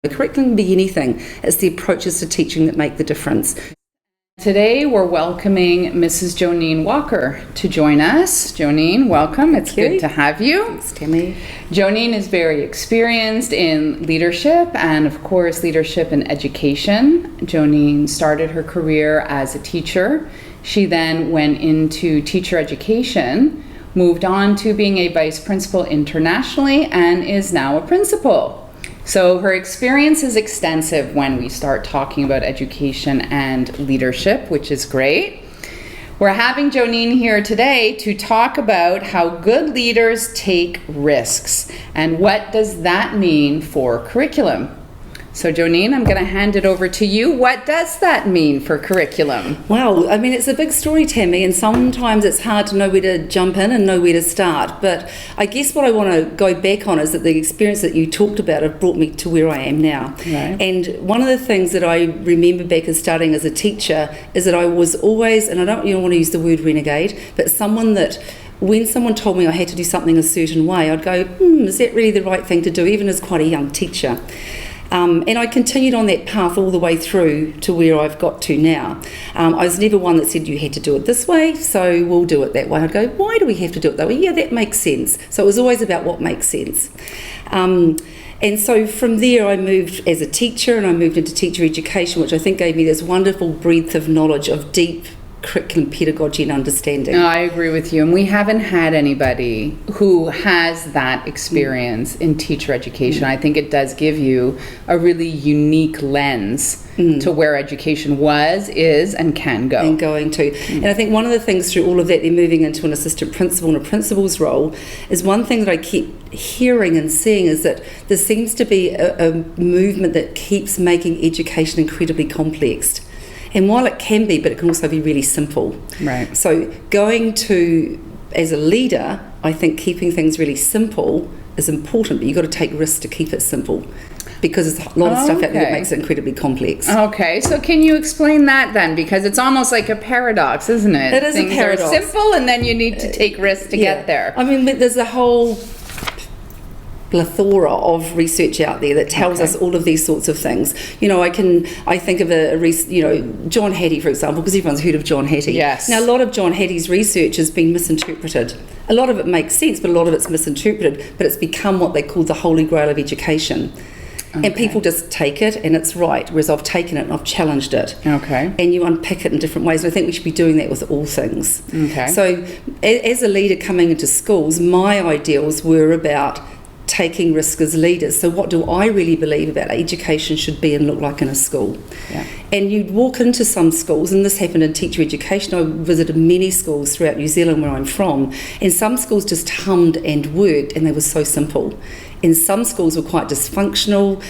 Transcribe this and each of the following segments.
The curriculum can be anything. It's the approaches to teaching that make the difference. Today we're welcoming Mrs. Joneen Walker to join us. Joneen, welcome. It's good to have you. Thanks, Tammy. Joneen is very experienced in leadership and, of course, leadership in education. Joneen started her career as a teacher. She then went into teacher education, moved on to being a vice principal internationally, and is now a principal. So her experience is extensive when we start talking about education and leadership, which is great. We're having Joneen here today to talk about how good leaders take risks and what does that mean for curriculum. So Joneen, I'm going to hand it over to you. What does that mean for curriculum? Well, I mean, it's a big story, Tammy, and sometimes it's hard to know where to jump in and know where to start. But I guess what I want to go back on is that the experience that you talked about have brought me to where I am now. Right. And one of the things that I remember back as starting as a teacher is that I was always, and I don't want to use the word renegade, but someone that when someone told me I had to do something a certain way, I'd go, is that really the right thing to do, even as quite a young teacher? And I continued on that path all the way through to where I've got to now. I was never one that said you had to do it this way, so we'll do it that way. I'd go, why do we have to do it that way? Yeah, that makes sense. So it was always about what makes sense. And so from there I moved as a teacher, and I moved into teacher education, which I think gave me this wonderful breadth of knowledge of deep curriculum pedagogy and understanding. No, I agree with you, and we haven't had anybody who has that experience in teacher education. I think it does give you a really unique lens to where education was, is, and can go. And going to. And I think one of the things through all of that, they're moving into an assistant principal and a principal's role, is one thing that I keep hearing and seeing is that there seems to be a movement that keeps making education incredibly complex. And while it can be, but it can also be really simple. Right. So going to, as a leader, I think keeping things really simple is important, but you've got to take risks to keep it simple, because there's a lot of stuff out there that makes it incredibly complex. Okay, so can you explain that then? Because it's almost like a paradox, isn't it? It is a paradox. Things are simple, and then you need to take risks to get there. I mean, there's a whole plethora of research out there that tells us all of these sorts of things. I think of John Hattie, for example, because everyone's heard of John Hattie. Yes. Now, a lot of John Hattie's research has been misinterpreted. A lot of it makes sense, but a lot of it's misinterpreted, but it's become what they call the holy grail of education. Okay. And people just take it and it's right, whereas I've taken it and I've challenged it. Okay. And you unpick it in different ways. And I think we should be doing that with all things. Okay. So as a leader coming into schools, my ideals were about taking risks as leaders. So what do I really believe about education should be and look like in a school? Yeah. And you'd walk into some schools, and this happened in teacher education. I visited many schools throughout New Zealand where I'm from, and some schools just hummed and worked, and they were so simple. And some schools were quite dysfunctional.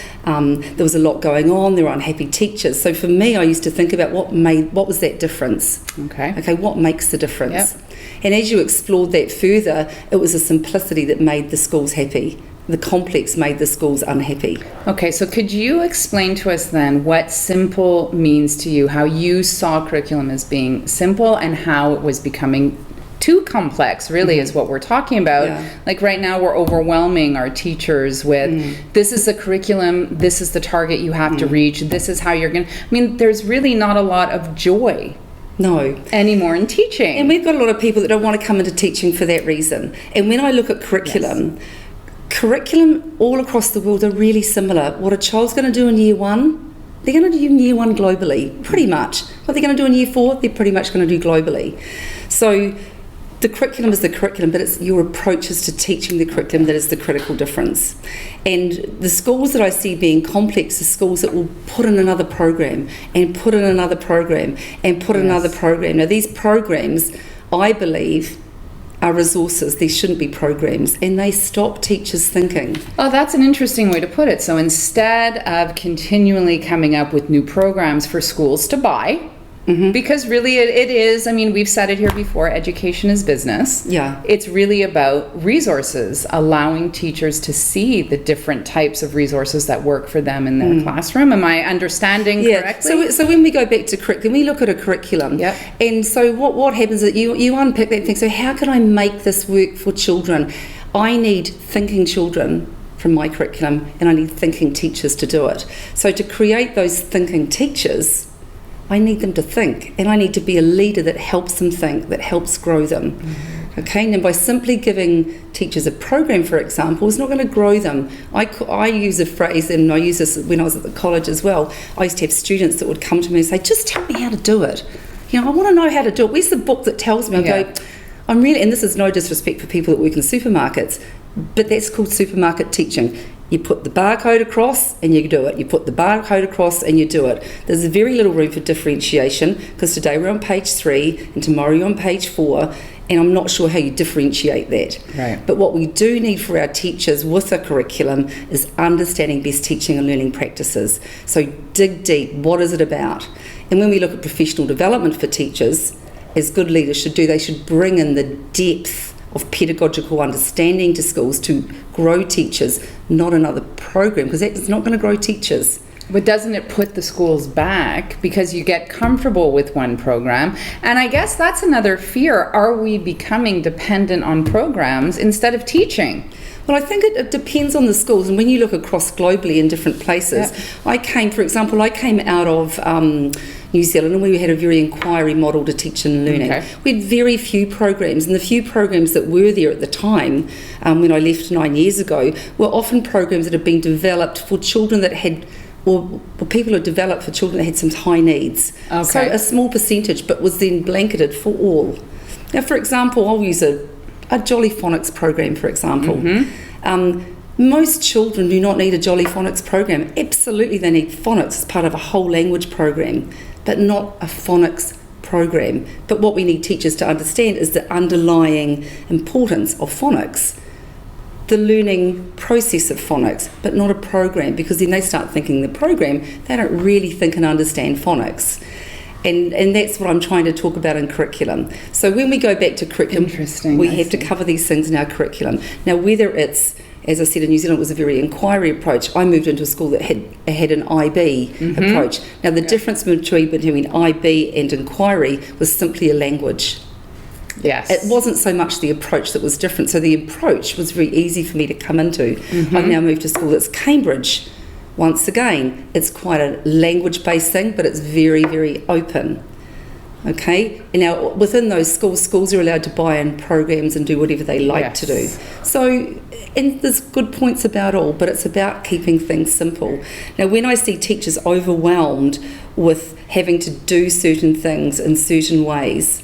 There was a lot going on. There were unhappy teachers. So for me, I used to think about what was that difference? Okay, what makes the difference? Yep. And as you explored that further, it was a simplicity that made the schools happy. The complex made the schools unhappy. Okay, so could you explain to us then what simple means to you, how you saw curriculum as being simple and how it was becoming too complex, really, is what we're talking about. Yeah. Like right now we're overwhelming our teachers with this is the curriculum, this is the target you have to reach, this is how you're going to... I mean, there's really not a lot of joy anymore in teaching. And we've got a lot of people that don't want to come into teaching for that reason. And when I look at curriculum, curriculum all across the world are really similar. What a child's going to do in year one, they're going to do in year one globally, pretty much. What they're going to do in year four, they're pretty much going to do globally. So the curriculum is the curriculum, but it's your approaches to teaching the curriculum that is the critical difference. And the schools that I see being complex are schools that will put in another program and put in another program and put in another program. Now, these programs, I believe, are resources. These shouldn't be programs, and they stop teachers thinking. Oh, that's an interesting way to put it. So instead of continually coming up with new programs for schools to buy, because really it is, I mean, we've said it here before, education is business. Yeah. It's really about resources, allowing teachers to see the different types of resources that work for them in their classroom. Am I understanding correctly? So when we go back to curriculum, we look at a curriculum. And so what happens is that you unpick that thing. So how can I make this work for children? I need thinking children from my curriculum, and I need thinking teachers to do it. So to create those thinking teachers, I need them to think, and I need to be a leader that helps them think, that helps grow them. Okay, and by simply giving teachers a program, for example, is not going to grow them. I use a phrase, and I use this when I was at the college as well. I used to have students that would come to me and say, just tell me how to do it. I want to know how to do it. Where's the book that tells me? I go, I'm really, and this is no disrespect for people that work in supermarkets, but that's called supermarket teaching. You put the barcode across and you do it. You put the barcode across and you do it. There's very little room for differentiation, because today we're on page 3 and tomorrow you're on page 4, and I'm not sure how you differentiate that. Right. But what we do need for our teachers with a curriculum is understanding best teaching and learning practices. So dig deep. What is it about? And when we look at professional development for teachers, as good leaders should do, they should bring in the depth of pedagogical understanding to schools to grow teachers, not another program, because that's not going to grow teachers. But doesn't it put the schools back because you get comfortable with one program? And I guess that's another fear. Are we becoming dependent on programs instead of teaching? Well, I think it depends on the schools, and when you look across globally in different places, I came out of New Zealand, and we had a very inquiry model to teaching and learning. Okay. We had very few programs, and the few programs that were there at the time, when I left 9 years ago, were often programs that had been developed for children that had, or people who developed for children that had some high needs. Okay. So a small percentage, but was then blanketed for all. Now, for example, I'll use a Jolly Phonics program, for example. Most children do not need a Jolly Phonics program. Absolutely, they need phonics as part of a whole language program, but not a phonics program. But what we need teachers to understand is the underlying importance of phonics, the learning process of phonics, but not a program, because then they start thinking the program, they don't really think and understand phonics. And that's what I'm trying to talk about in curriculum. So when we go back to curriculum, we have to cover these things in our curriculum. Now, whether it's, as I said, in New Zealand, it was a very inquiry approach. I moved into a school that had an IB approach. Now, the difference between IB and inquiry was simply a language. Yes. It wasn't so much the approach that was different. So the approach was very easy for me to come into. I've now moved to a school that's Cambridge. Once again, it's quite a language-based thing, but it's very, very open. Okay? And now, within those schools are allowed to buy in programs and do whatever they like to do. So, and there's good points about all, but it's about keeping things simple. Now, when I see teachers overwhelmed with having to do certain things in certain ways,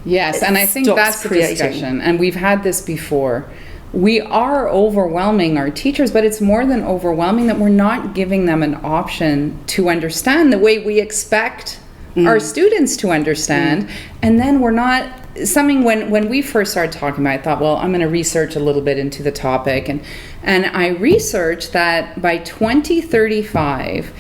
yes, and I think that's the discussion, and we've had this before. We are overwhelming our teachers, but it's more than overwhelming that we're not giving them an option to understand the way we expect our students to understand. And then we're not, something when we first started talking about it, I thought, well, I'm going to research a little bit into the topic. And I researched that by 2035,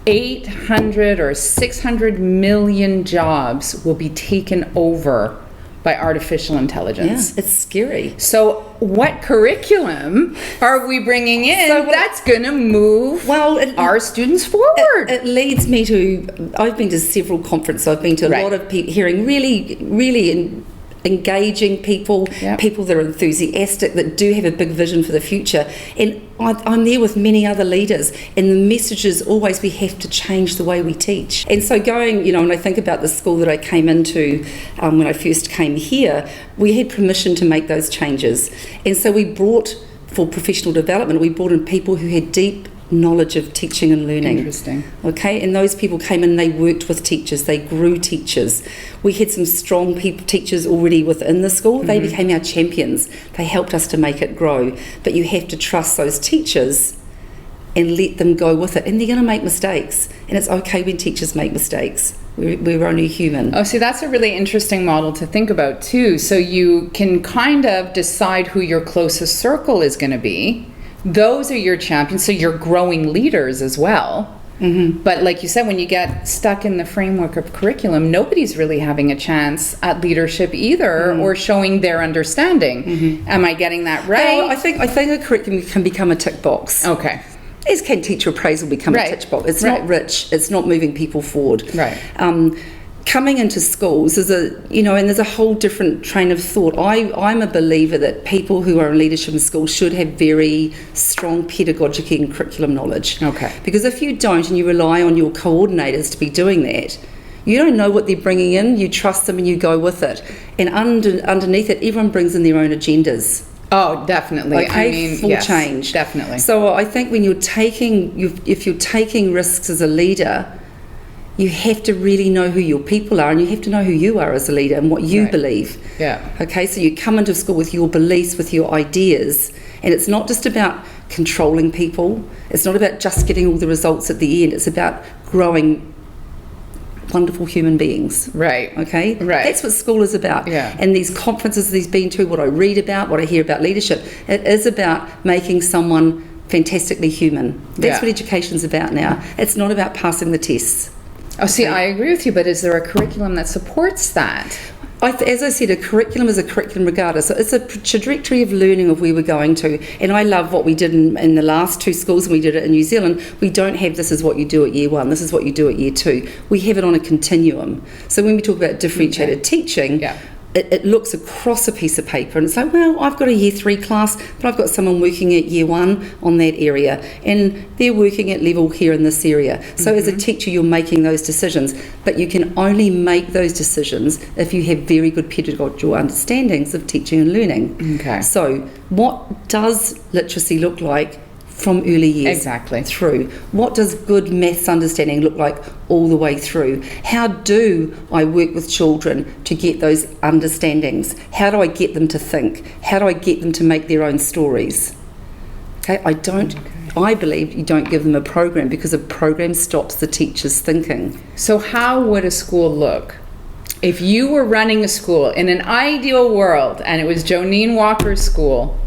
800 or 600 million jobs will be taken over by artificial intelligence. Yeah, it's scary. So what curriculum are we bringing in that's going to move our students forward? It leads me to, I've been to several conferences, I've been to a lot of people, hearing really engaging people, people that are enthusiastic, that do have a big vision for the future. And I'm there with many other leaders, and the message is always we have to change the way we teach. And so going, when I think about the school that I came into when I first came here, we had permission to make those changes. And so we brought, for professional development, we brought in people who had deep knowledge of teaching and learning. Interesting. Okay, and those people came in, they worked with teachers, they grew teachers. We had some strong teachers already within the school. They became our champions. They helped us to make it grow. But you have to trust those teachers and let them go with it. And they're going to make mistakes. And it's okay when teachers make mistakes. We're only human. Oh, see, that's a really interesting model to think about too. So you can kind of decide who your closest circle is going to be. Those are your champions, so you're growing leaders as well. But like you said, when you get stuck in the framework of curriculum, nobody's really having a chance at leadership either, or showing their understanding. Am I getting that right? Well, I think a curriculum can become a tick box. Okay. As can teacher appraisal become a tick box. It's not rich. It's not moving people forward. Right. coming into schools is and there's a whole different train of thought. I'm a believer that people who are in leadership in schools should have very strong pedagogic and curriculum knowledge. Okay. Because if you don't and you rely on your coordinators to be doing that, you don't know what they're bringing in, you trust them and you go with it. And underneath it, everyone brings in their own agendas. Oh, definitely. Okay, for yes, change. Definitely. So I think when if you're taking risks as a leader, you have to really know who your people are, and you have to know who you are as a leader and what you believe. Yeah. Okay, so you come into school with your beliefs, with your ideas, and it's not just about controlling people. It's not about just getting all the results at the end. It's about growing wonderful human beings. Right. Okay? Right. That's what school is about. Yeah. And these conferences he's been to, what I read about, what I hear about leadership, it is about making someone fantastically human. That's what education's about now. It's not about passing the tests. Oh, see, I agree with you, but is there a curriculum that supports that? As I said, a curriculum is a curriculum regardless. So it's a trajectory of learning of where we're going to. And I love what we did in the last two schools, and we did it in New Zealand. We don't have this is what you do at year one, this is what you do at year two. We have it on a continuum. So when we talk about differentiated teaching, it looks across a piece of paper and it's like, well, I've got a year 3 class, but I've got someone working at year 1 on that area, and they're working at level here in this area. So as a teacher, you're making those decisions, but you can only make those decisions if you have very good pedagogical understandings of teaching and learning. Okay. So what does literacy look like from early years through? What does good maths understanding look like all the way through? How do I work with children to get those understandings? How do I get them to think? How do I get them to make their own stories? Okay, I believe you don't give them a program, because a program stops the teacher's thinking. So how would a school look? If you were running a school in an ideal world and it was Joneen Walker's school,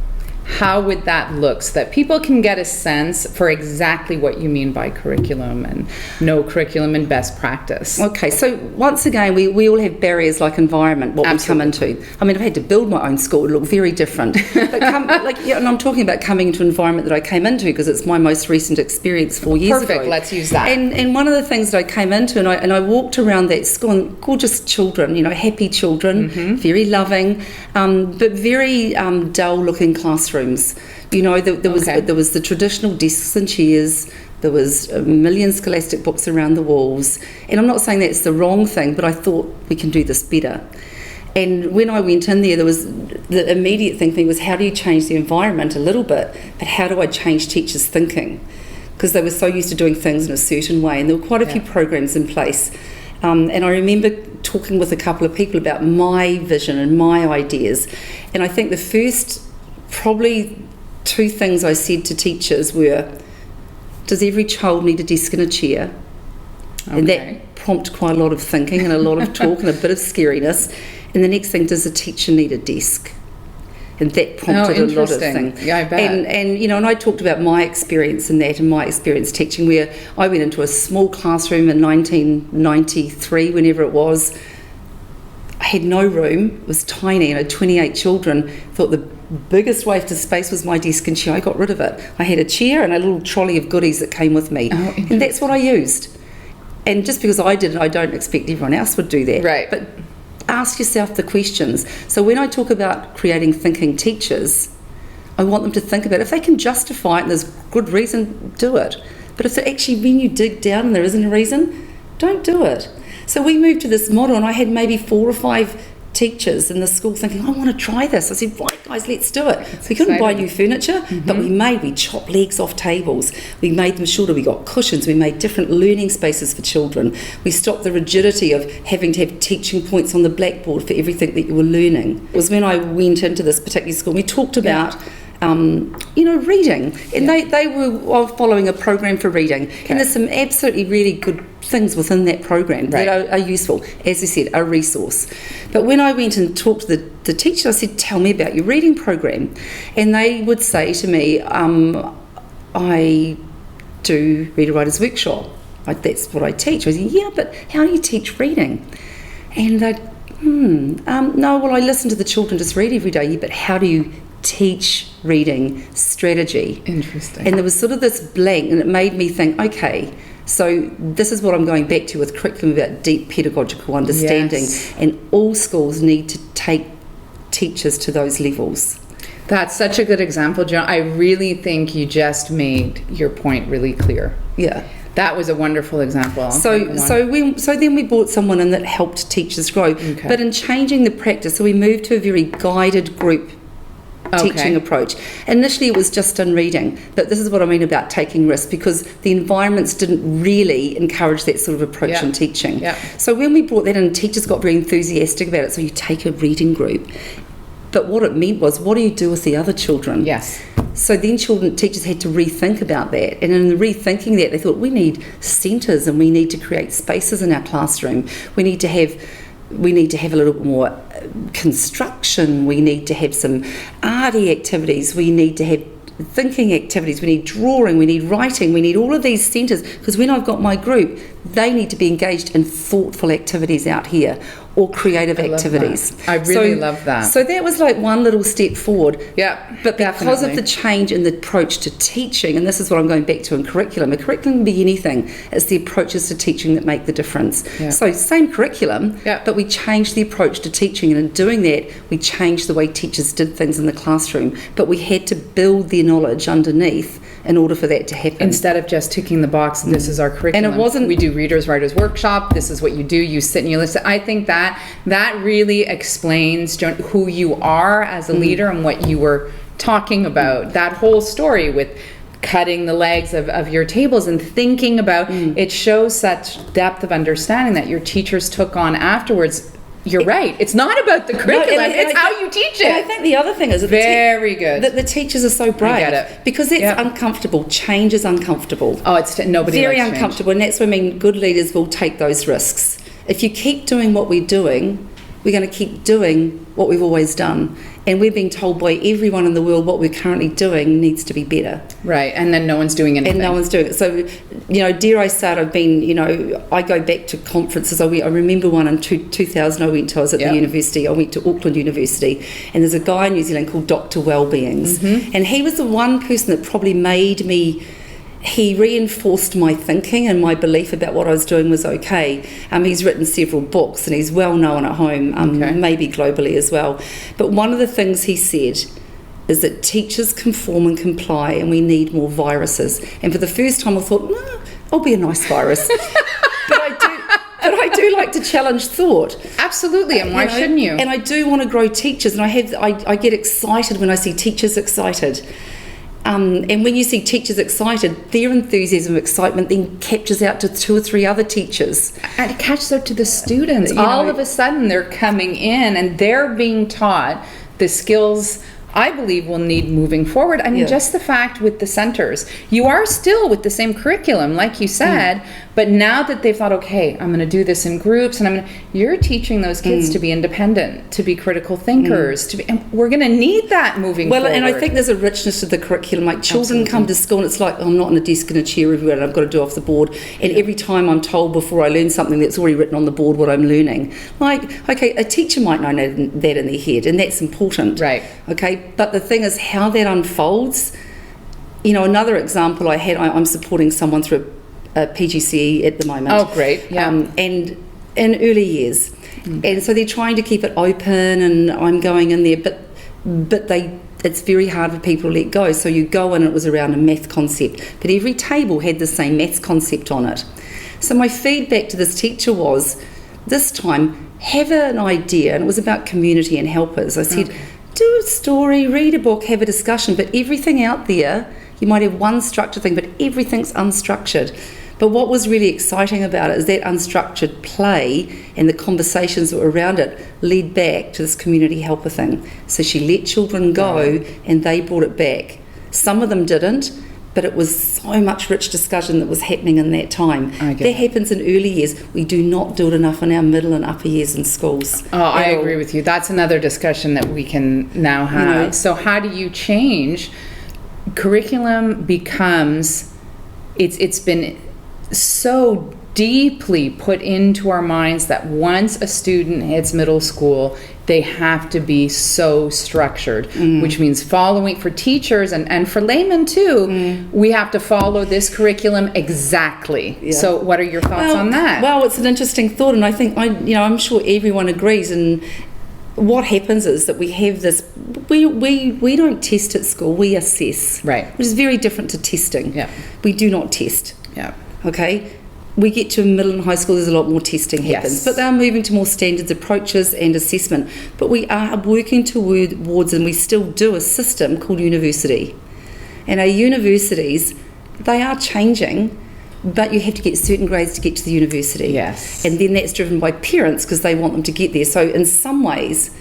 how would that look so that people can get a sense for exactly what you mean by curriculum and no curriculum and best practice? Okay, so once again, we all have barriers like environment, what we come into. I mean, I've had to build my own school, it looked very different. But and I'm talking about coming into an environment that I came into, because it's my most recent experience 4 years ago. Perfect, let's use that. And one of the things that I came into, and I walked around that school, and gorgeous children, happy children, very loving, but very dull-looking classrooms. There was the traditional desks and chairs. There was a million scholastic books around the walls. And I'm not saying that's the wrong thing, but I thought we can do this better. And when I went in there was the immediate thing for me was, how do you change the environment a little bit, but how do I change teachers' thinking? Because they were so used to doing things in a certain way, and there were quite a few programs in place. And I remember talking with a couple of people about my vision and my ideas. And I think the first probably 2 things I said to teachers were, does every child need a desk and a chair? Okay. And that prompted quite a lot of thinking and a lot of talk and a bit of scariness. And the next thing, does a teacher need a desk? And that prompted a lot of things. Yeah, I bet. And I talked about my experience in that, and my experience teaching, where I went into a small classroom in 1993, whenever it was. I had no room, it was tiny, and I had 28 children. Thought the biggest waste of space was my desk and chair. I got rid of it. I had a chair and a little trolley of goodies that came with me. And that's what I used. And just because I did it, I don't expect everyone else would do that. Right. But ask yourself the questions. So when I talk about creating thinking teachers, I want them to think about it. If they can justify it and there's good reason, do it. But if actually when you dig down and there isn't a reason, don't do it. So we moved to this model, and I had maybe 4 or 5 teachers in the school thinking, I want to try this. I said, right guys, let's do it. That's we couldn't buy exciting. new furniture, but we chopped legs off tables. We made them shorter. We got cushions. We made different learning spaces for children. We stopped the rigidity of having to have teaching points on the blackboard for everything that you were learning. It was when I went into this particular school, we talked about reading, and they were following a program for reading, and there's some absolutely really good things within that program that are useful, as I said, a resource. But when I went and talked to the teacher, I said, tell me about your reading program, and they would say to me, I do Reader Writers Workshop, that's what I teach. I said, yeah, but how do you teach reading? And they'd, no, well, I listen to the children just read every day, but how do you teach reading strategy. Interesting. And there was sort of this blank, and it made me think, okay, so this is what I'm going back to with curriculum about deep pedagogical understanding. Yes. And all schools need to take teachers to those levels. That's such a good example, Joan. I really think you just made your point really clear. Yeah. That was a wonderful example. So then we brought someone in that helped teachers grow. Okay. But in changing the practice, so we moved to a very guided group teaching approach. Initially it was just in reading, but this is what I mean about taking risks, because the environments didn't really encourage that sort of approach in teaching. Yeah. So when we brought that in, teachers got very enthusiastic about it. So you take a reading group, but what it meant was, what do you do with the other children? Yes. So then teachers had to rethink about that, and in rethinking that, they thought, we need centres and we need to create spaces in our classroom. We need to have a little bit more construction. We need to have some arty activities. We need to have thinking activities. We need drawing. We need writing. We need all of these centres, because when I've got my group, they need to be engaged in thoughtful activities out here, or creative activities. I really love that. So that was like one little step forward. Yeah, but because of the change in the approach to teaching, and this is what I'm going back to in curriculum. A curriculum can be anything. It's the approaches to teaching that make the difference. Yeah. So same curriculum, but we changed the approach to teaching, and in doing that, we changed the way teachers did things in the classroom. But we had to build the knowledge underneath in order for that to happen. Instead of just ticking the box, this is our curriculum. And it wasn't... We do Readers, Writers Workshop. This is what you do. You sit and you listen. I think that really explains who you are as a leader and what you were talking about. That whole story with cutting the legs of your tables and thinking about it shows such depth of understanding that your teachers took on afterwards. You're right. It's not about the curriculum. It's how you teach it. And I think the other thing is that the teachers are so brave. I get it. Because it's uncomfortable. Change is uncomfortable. Oh, it's nobody very likes uncomfortable, and that's what I mean. Good leaders will take those risks. If you keep doing what we're doing, we're going to keep doing what we've always done. And we're being told by everyone in the world what we're currently doing needs to be better. Right, and then no one's doing anything. And no one's doing it. So, dare I say it, I've been, I go back to conferences. I remember one in 2000 I was at the university. I went to Auckland University, and there's a guy in New Zealand called Dr. Wellbeings. And he was the one person that probably made me... He reinforced my thinking and my belief about what I was doing was okay. He's written several books, and he's well known at home, maybe globally as well. But one of the things he said is that teachers conform and comply, and we need more viruses. And for the first time I thought, no, I'll be a nice virus. But I do like to challenge thought. Absolutely, and why shouldn't you? And I do want to grow teachers, and I get excited when I see teachers excited. And when you see teachers excited, their enthusiasm, excitement then captures out to 2 or 3 other teachers. And it catches up to the students. All of a sudden they're coming in and they're being taught the skills I believe we'll need moving forward. I mean, just the fact with the centers, you are still with the same curriculum, like you said, but now that they've thought, okay, I'm going to do this in groups, and you're teaching those kids to be independent, to be critical thinkers, and we're going to need that moving forward. Well, and I think there's a richness to the curriculum. Like children come to school and it's like, I'm not in a desk and a chair everywhere and I've got to do off the board. And every time I'm told before I learn something that's already written on the board what I'm learning. Like, okay, a teacher might know that in their head, and that's important. Right. Okay, but the thing is how that unfolds. Another example I had, I'm supporting someone through a PGCE at the moment. Oh, great. Yeah. And in early years. And so they're trying to keep it open, and I'm going in there, but it's very hard for people to let go. So you go in, it was around a math concept, but every table had the same maths concept on it. So my feedback to this teacher was, this time, have an idea, and it was about community and helpers. I said, do a story, read a book, have a discussion, but everything out there, you might have one structured thing, but everything's unstructured. But what was really exciting about it is that unstructured play and the conversations that were around it led back to this community helper thing. So she let children go and they brought it back. Some of them didn't, but it was so much rich discussion that was happening in that time. That happens in early years. We do not do it enough in our middle and upper years in schools. Oh, I agree with you. That's another discussion that we can now have. So how do you change? Curriculum becomes, it's been so deeply put into our minds that once a student hits middle school, they have to be so structured, which means following for teachers and for laymen too, we have to follow this curriculum exactly. Yeah. So what are your thoughts on that? Well, it's an interesting thought, and I think, I'm sure everyone agrees. And what happens is that we have this, we don't test at school, we assess. Right. Which is very different to testing. Yeah. We do not test. Yeah. Okay? We get to middle and high school, there's a lot more testing happens. Yes. But they're moving to more standards approaches and assessment. But we are working towards, and we still do, a system called university. And our universities, they are changing, but you have to get certain grades to get to the university. Yes. And then that's driven by parents because they want them to get there. So in some ways,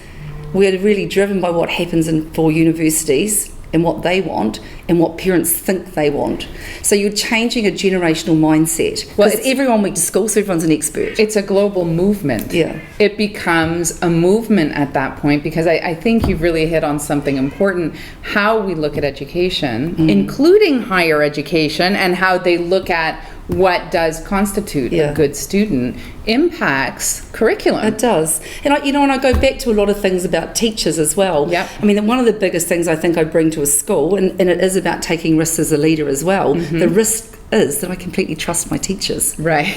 we're really driven by what happens for universities and what they want and what parents think they want. So you're changing a generational mindset. Because everyone went to school, so everyone's an expert. It's a global movement. Yeah. It becomes a movement at that point, because I think you've really hit on something important. How we look at education, including higher education, and how they look at what does constitute a good student, impacts curriculum. It does. And I go back to a lot of things about teachers as well. Yep. I mean, one of the biggest things I think I bring to a school, and it is about taking risks as a leader as well, the risk is that I completely trust my teachers. Right.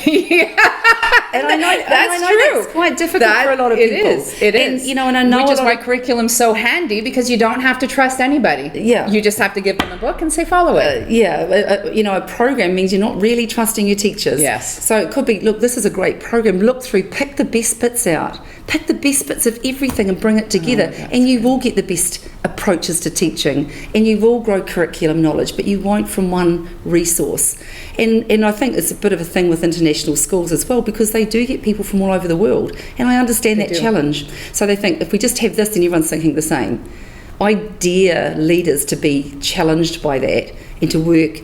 And I know that's true. That's quite difficult for a lot of people. It is. And I know, which is why curriculum's so handy, because you don't have to trust anybody. Yeah. You just have to give them a book and say follow it. A program means you're not really trusting your teachers. Yes. So it could be, look, this is a great program. Look through, pick the best bits out. Pick the best bits of everything and bring it together, and you will get the best approaches to teaching, and you will grow curriculum knowledge, but you won't from one resource. And I think it's a bit of a thing with international schools as well, because they do get people from all over the world, and I understand that challenge. So they think, if we just have this, then everyone's thinking the same. I dare leaders to be challenged by that and to work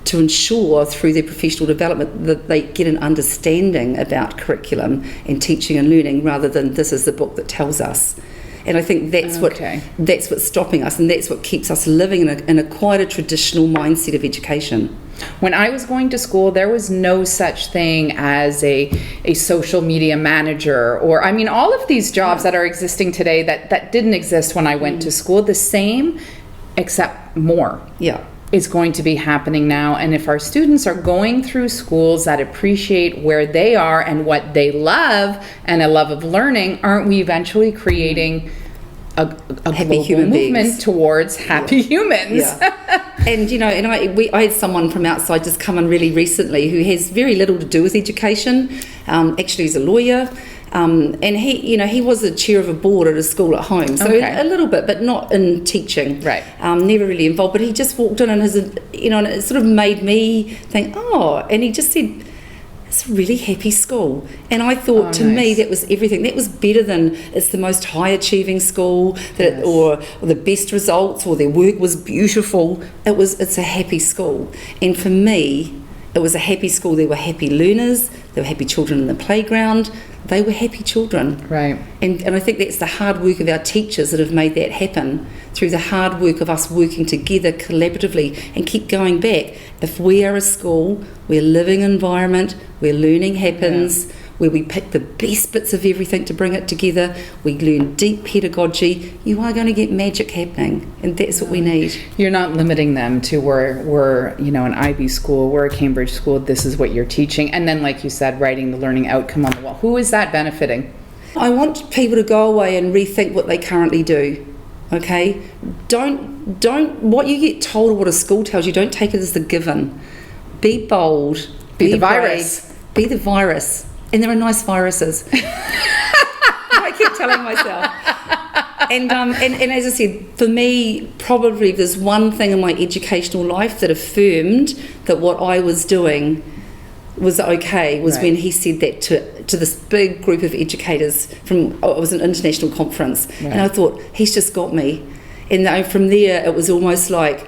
to ensure through their professional development that they get an understanding about curriculum and teaching and learning, rather than this is the book that tells us. And I think that's what's stopping us, and that's what keeps us living in a quite a traditional mindset of education. When I was going to school, there was no such thing as a social media manager, or all of these jobs that are existing today that didn't exist when I went to school. The same, except more. Yeah. Is going to be happening now. And if our students are going through schools that appreciate where they are and what they love, and a love of learning, aren't we eventually creating a global movement towards happy humans? Yeah. And I had someone from outside just come in really recently who has very little to do with education. Actually, he's a lawyer. And he was the chair of a board at a school at home, so a little bit, but not in teaching. Right. Never really involved. But he just walked in, and and it sort of made me think, and he just said, "It's a really happy school." And I thought, to me, that was everything. That was better than it's the most high achieving school, or the best results, or their work was beautiful. It's a happy school, and for me, it was a happy school. There were happy learners. There were happy children in the playground. They were happy children. Right. And I think that's the hard work of our teachers that have made that happen, through the hard work of us working together collaboratively, and keep going back. If we are a school, we're a living environment where learning happens, where we pick the best bits of everything to bring it together, we learn deep pedagogy, you are going to get magic happening, and that's what we need. You're not limiting them to we're an IB school, we're a Cambridge school, this is what you're teaching, and then, like you said, writing the learning outcome on the wall. Who is that benefiting? I want people to go away and rethink what they currently do. Okay? Don't what you get told or what a school tells you, don't take it as the given. Be bold. Be the virus. Brave, be the virus. And there are nice viruses. I keep telling myself. And as I said, for me, probably there's one thing in my educational life that affirmed that what I was doing was okay, was when he said that to this big group of educators it was an international conference. Right. And I thought, he's just got me. And from there, it was almost like,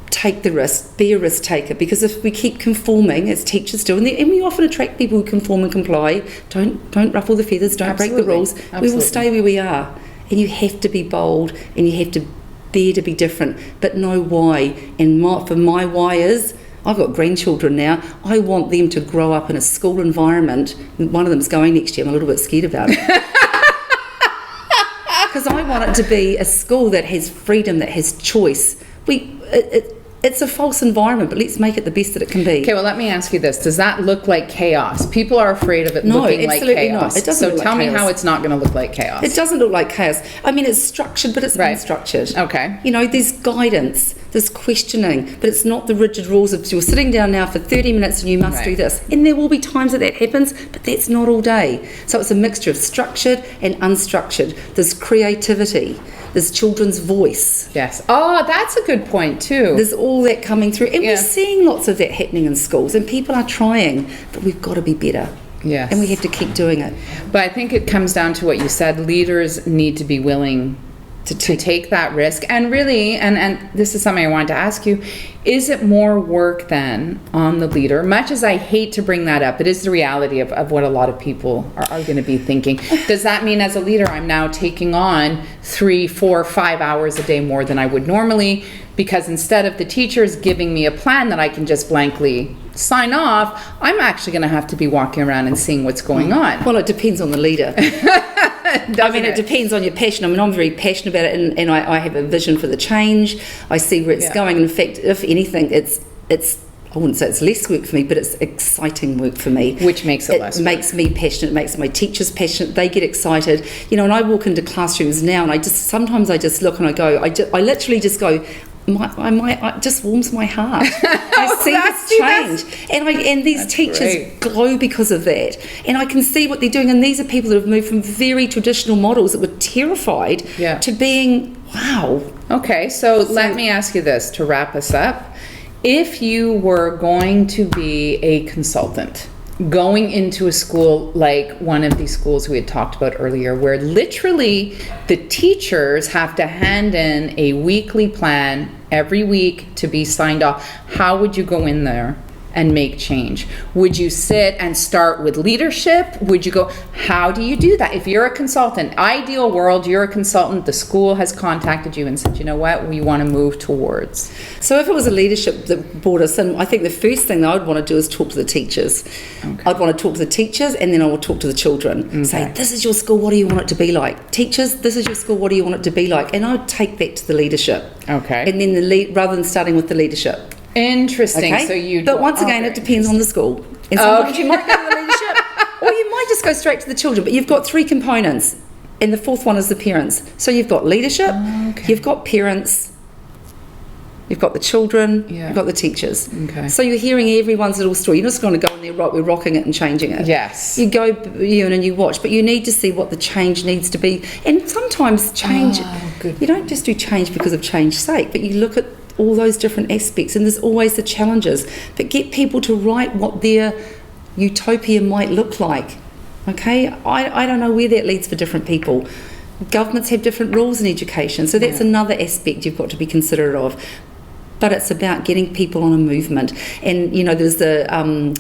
take the risk, be a risk taker, because if we keep conforming, as teachers do, and we often attract people who conform and comply, don't ruffle the feathers, don't break the rules, we will stay where we are. And you have to be bold, and you have to dare to be different, but know why. And for my why is, I've got grandchildren now, I want them to grow up in a school environment. One of them's going next year, I'm a little bit scared about it. because I want it to be a school that has freedom, that has choice. It's a false environment, but let's make it the best that it can be. Okay, well, let me ask you this. Does that look like chaos? People are afraid of it looking like chaos. Not. It doesn't look like tell me chaos. how it's not going to look like chaos. It doesn't look like chaos. I mean, it's structured, but it's unstructured. Okay. You know, there's guidance, there's questioning, but it's not the rigid rules of you're sitting down now for 30 minutes and you must do this. And there will be times that happens, but that's not all day. So it's a mixture of structured and unstructured. There's creativity. There's children's voice. Yes. Oh, that's a good point too. There's all that coming through. And we're seeing lots of that happening in schools, and people are trying, but we've got to be better. Yes. And we have to keep doing it. But I think it comes down to what you said. Leaders need to be willing to take that risk. And really, and this is something I wanted to ask you, is it more work then on the leader? Much as I hate to bring that up, it is the reality of what a lot of people are going to be thinking. Does that mean as a leader, I'm now taking on 3, 4, 5 hours a day more than I would normally, because instead of the teachers giving me a plan that I can just blankly sign off, I'm actually going to have to be walking around and seeing what's going on? Well, it depends on the leader. It depends on your passion. I mean, I'm very passionate about it, and I have a vision for the change. I see where it's going. In fact, if anything, it's I wouldn't say it's less work for me, but it's exciting work for me. Which makes it less work. It makes me passionate. It makes my teachers passionate. They get excited. You know, and I walk into classrooms now, and sometimes I just look and I go, I literally just go, it just warms my heart. I see this change, and these teachers glow because of that, and I can see what they're doing. And these are people that have moved from very traditional models that were terrified to being wow. Okay, so let me ask you this to wrap us up: if you were going to be a consultant, going into a school like one of these schools we had talked about earlier, where literally the teachers have to hand in a weekly plan every week to be signed off, how would you go in there and make change? Would you sit and start with leadership? Would you go, how do you do that? If you're a consultant, ideal world, you're a consultant, the school has contacted you and said, you know what, we want to move towards. So if it was a leadership that brought us in, I think the first thing that I would want to do is talk to the teachers. Okay. I'd want to talk to the teachers, and then I would talk to the children. Okay. Say, this is your school, what do you want it to be like? Teachers, this is your school, what do you want it to be like? And I'd take that to the leadership. Okay. And then rather than starting with the leadership. Interesting. Okay? But once again, it depends on the school. And sometimes you might go to the leadership, or you might just go straight to the children. But you've got 3 components, and the 4th one is the parents. So you've got leadership, you've got parents, you've got the children, you've got the teachers. Okay. So you're hearing everyone's little story. You're not just going to go in there, right, we're rocking it and changing it. Yes. You go in and you watch, but you need to see what the change needs to be. And sometimes change, you don't just do change because of change's sake, but you look at all those different aspects, and there's always the challenges, but get people to write what their utopia might look like. Okay, I don't know where that leads for different people. Governments have different rules in education, so that's another aspect you've got to be considerate of. But it's about getting people on a movement. And you know, there's a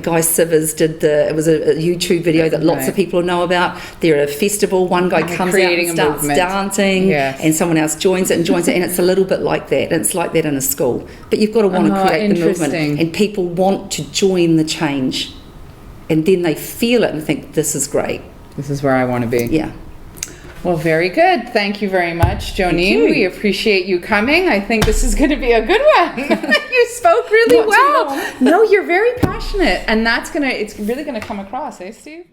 guy Sivers did it was a YouTube video that lots of people know about. They're at a festival, one guy comes out and starts dancing, and someone else joins it, and it's a little bit like that, and it's like that in a school. But you've got to want to create the movement, and people want to join the change, and then they feel it and think, this is great. This is where I want to be. Yeah. Well, very good. Thank you very much, Joneen. We appreciate you coming. I think this is going to be a good one. You spoke really well. No, you're very passionate, and it's really going to come across, eh, Steve?